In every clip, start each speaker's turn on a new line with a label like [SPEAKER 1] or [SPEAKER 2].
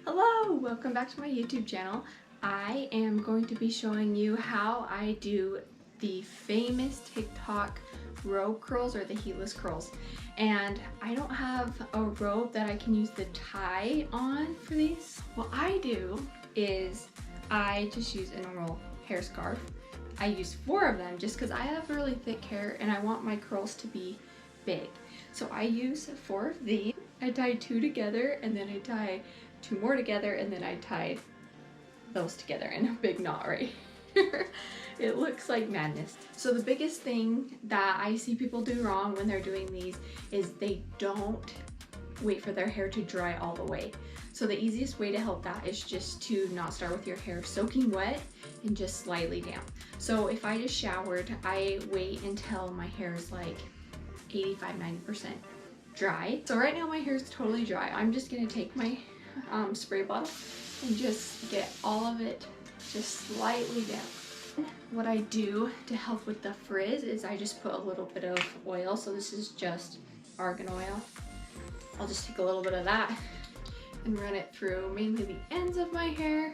[SPEAKER 1] Hello, welcome back to my YouTube channel. I am going to be showing you how I do the famous TikTok robe curls or the heatless curls. And I don't have a robe that I can use the tie on for these. What I do is I just use a normal hair scarf. I use 4 of them just because I have really thick hair and I want my curls to be big. So I use 4 of these. I tie 2 together and then I tie 2 more together and then I tie those together in a big knot right here. It looks like madness. So the biggest thing that I see people do wrong when they're doing these is they don't wait for their hair to dry all the way. So the easiest way to help that is just to not start with your hair soaking wet and just slightly damp. So if I just showered, I wait until my hair is like 85–90% dry. So right now my hair is totally dry. I'm just gonna take my spray bottle and just get all of it just slightly down. What I do to help with the frizz is I just put a little bit of oil. So this is just argan oil. I'll just take a little bit of that and run it through mainly the ends of my hair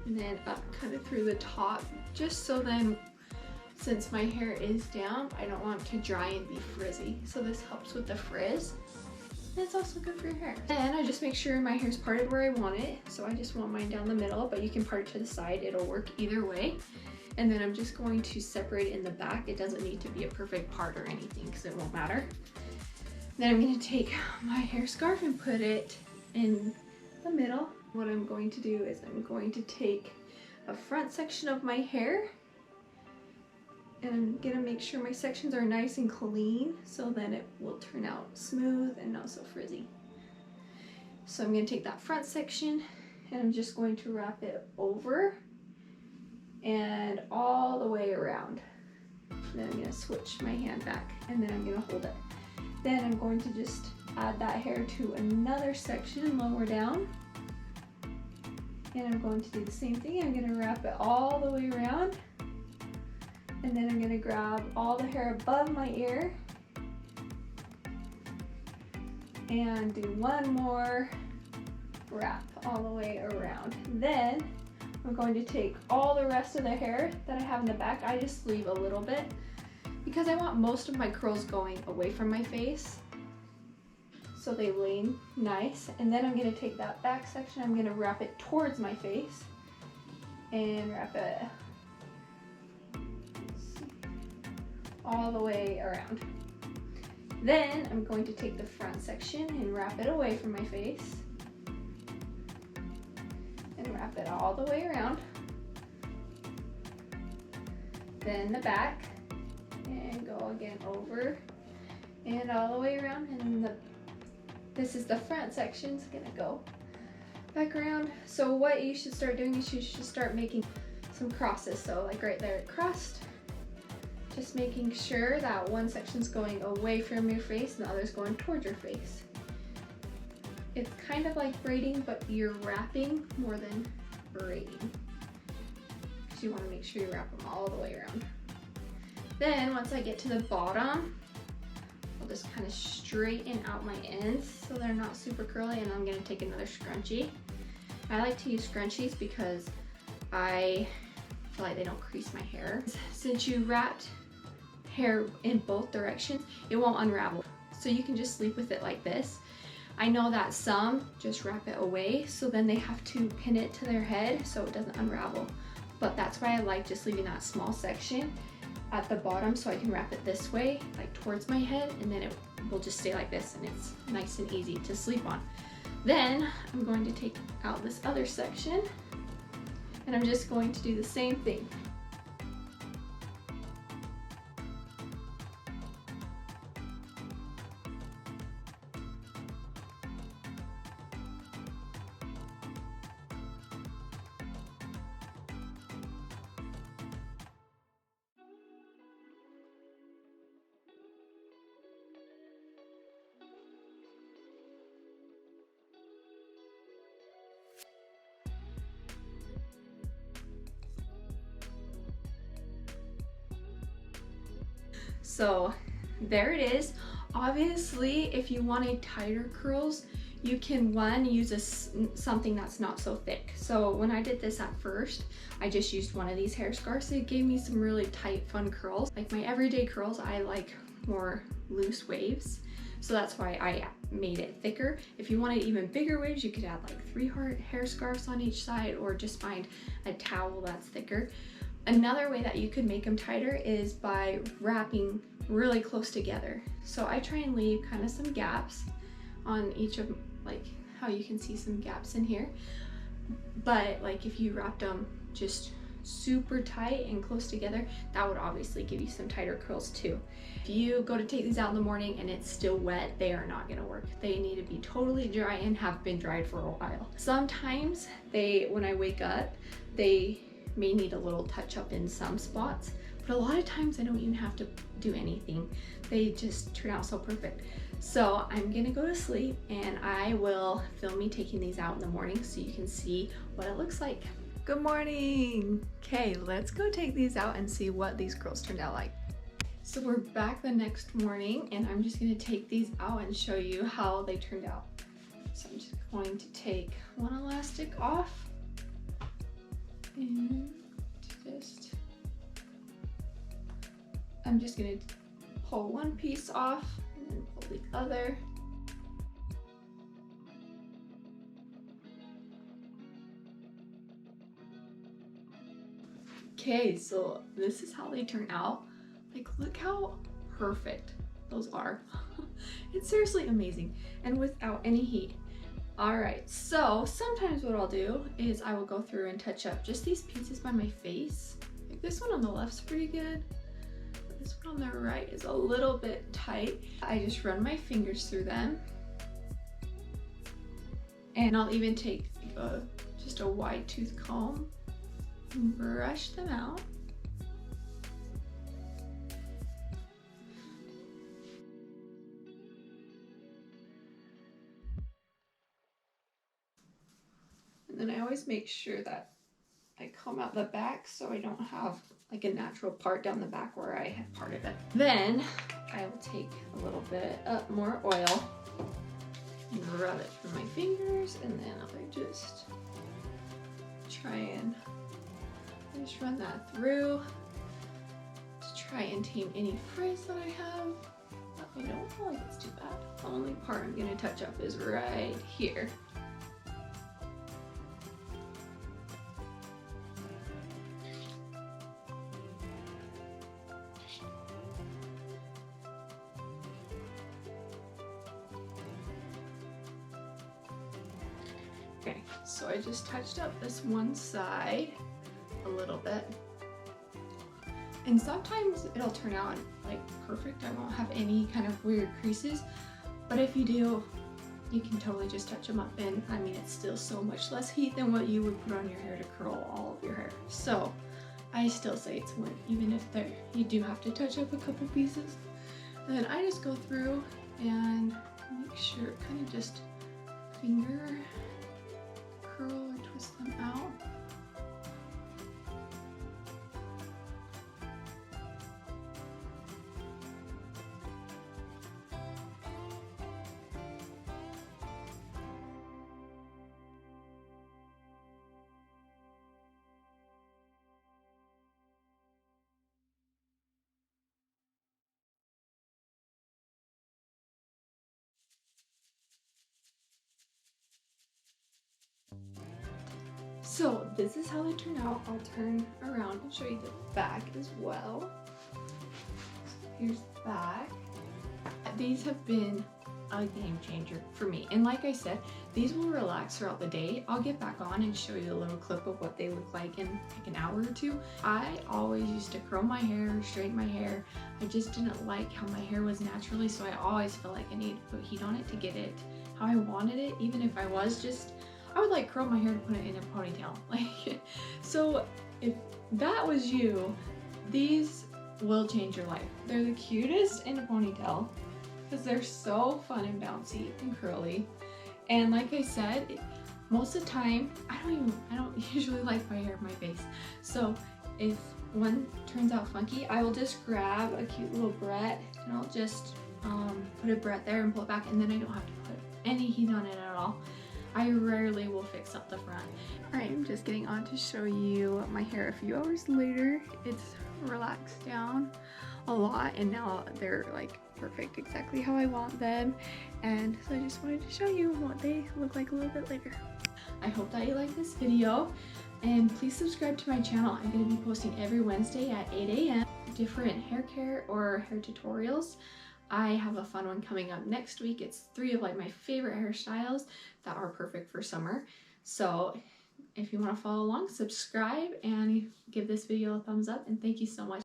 [SPEAKER 1] and then up kind of through the top, just so then since my hair is damp, I don't want it to dry and be frizzy. So this helps with the frizz. And it's also good for your hair. And I just make sure my hair's parted where I want it. So I just want mine down the middle, but you can part it to the side. It'll work either way. And then I'm just going to separate it in the back. It doesn't need to be a perfect part or anything because it won't matter. Then I'm going to take my hair scarf and put it in the middle. What I'm going to do is I'm going to take a front section of my hair and I'm gonna make sure my sections are nice and clean so then it will turn out smooth and not so frizzy. So I'm gonna take that front section and I'm just going to wrap it over and all the way around. Then I'm gonna switch my hand back and then I'm gonna hold it. Then I'm going to just add that hair to another section lower down. And I'm going to do the same thing. I'm gonna wrap it all the way around. And then I'm going to grab all the hair above my ear and do one more wrap all the way around. Then I'm going to take all the rest of the hair that I have in the back. I just leave a little bit because I want most of my curls going away from my face so they lay nice. And then I'm going to take that back section, I'm going to wrap it towards my face and wrap it all the way around. Then I'm going to take the front section and wrap it away from my face and wrap it all the way around. Then the back and go again over and all the way around, and then this is the front section. It's gonna go back around. So what you should start doing is you should start making some crosses. So like right there it crossed. Just making sure that one section's going away from your face and the other's going towards your face. It's kind of like braiding, but you're wrapping more than braiding. Because you want to make sure you wrap them all the way around. Then once I get to the bottom, I'll just kind of straighten out my ends so they're not super curly, and I'm going to take another scrunchie. I like to use scrunchies because I feel like they don't crease my hair. Since you wrapped hair in both directions, it won't unravel. So you can just sleep with it like this. I know that some just wrap it away, so then they have to pin it to their head so it doesn't unravel. But that's why I like just leaving that small section at the bottom so I can wrap it this way, like towards my head, and then it will just stay like this and it's nice and easy to sleep on. Then I'm going to take out this other section and I'm just going to do the same thing. So there it is. Obviously, if you want a tighter curls, you can use something that's not so thick. So when I did this at first, I just used one of these hair scarves. It gave me some really tight, fun curls. Like my everyday curls, I like more loose waves. So that's why I made it thicker. If you wanted even bigger waves, you could add like 3 hair scarves on each side, or just find a towel that's thicker. Another way that you could make them tighter is by wrapping really close together. So I try and leave kind of some gaps on each of, like how you can see some gaps in here. But like if you wrapped them just super tight and close together, that would obviously give you some tighter curls too. If you go to take these out in the morning and it's still wet, they are not gonna work. They need to be totally dry and have been dried for a while. Sometimes when I wake up, they may need a little touch up in some spots, but a lot of times I don't even have to do anything. They just turn out so perfect. So I'm gonna go to sleep and I will film me taking these out in the morning so you can see what it looks like. Good morning. Okay, let's go take these out and see what these curls turned out like. So we're back the next morning and I'm just gonna take these out and show you how they turned out. So I'm just going to take one elastic off and I'm just gonna pull one piece off and then pull the other. Okay, so this is how they turn out. Like, look how perfect those are. It's seriously amazing, and without any heat. All right, so sometimes what I'll do is I will go through and touch up just these pieces by my face. Like this one on the left's pretty good. This one on the right is a little bit tight. I just run my fingers through them. And I'll even take just a wide tooth comb and brush them out. And then I always make sure that I comb out the back so I don't have like a natural part down the back where I have parted it. Then I will take a little bit more oil and rub it through my fingers, and then I just try and just run that through to try and tame any frizz that I have. I don't feel like it's too bad. The only part I'm gonna touch up is right here. Okay, so I just touched up this one side a little bit. And sometimes it'll turn out like perfect. I won't have any kind of weird creases. But if you do, you can totally just touch them up. And I mean, it's still so much less heat than what you would put on your hair to curl all of your hair. So I still say it's one, even if you do have to touch up a couple pieces. And then I just go through and make sure, kind of just finger curl or twist them out. So this is how they turn out. I'll turn around and show you the back as well. So here's the back. These have been a game changer for me. And like I said, these will relax throughout the day. I'll get back on and show you a little clip of what they look like in like an hour or two. I always used to curl my hair, straighten my hair. I just didn't like how my hair was naturally, so I always felt like I needed to put heat on it to get it how I wanted it, even if I would like curl my hair to put it in a ponytail. Like, so if that was you, these will change your life. They're the cutest in a ponytail because they're so fun and bouncy and curly. And like I said, most of the time, I don't usually like my hair in my face. So if one turns out funky, I will just grab a cute little barrette and I'll just put a barrette there and pull it back, and then I don't have to put any heat on it at all. I rarely will fix up the front. I'm just getting on to show you my hair a few hours later. It's relaxed down a lot and now they're like perfect, exactly how I want them. And so I just wanted to show you what they look like a little bit later. I hope that you like this video and please subscribe to my channel. I'm going to be posting every Wednesday at 8 a.m. different hair care or hair tutorials. I have a fun one coming up next week. It's 3 of like my favorite hairstyles that are perfect for summer. So if you want to follow along, subscribe and give this video a thumbs up, and thank you so much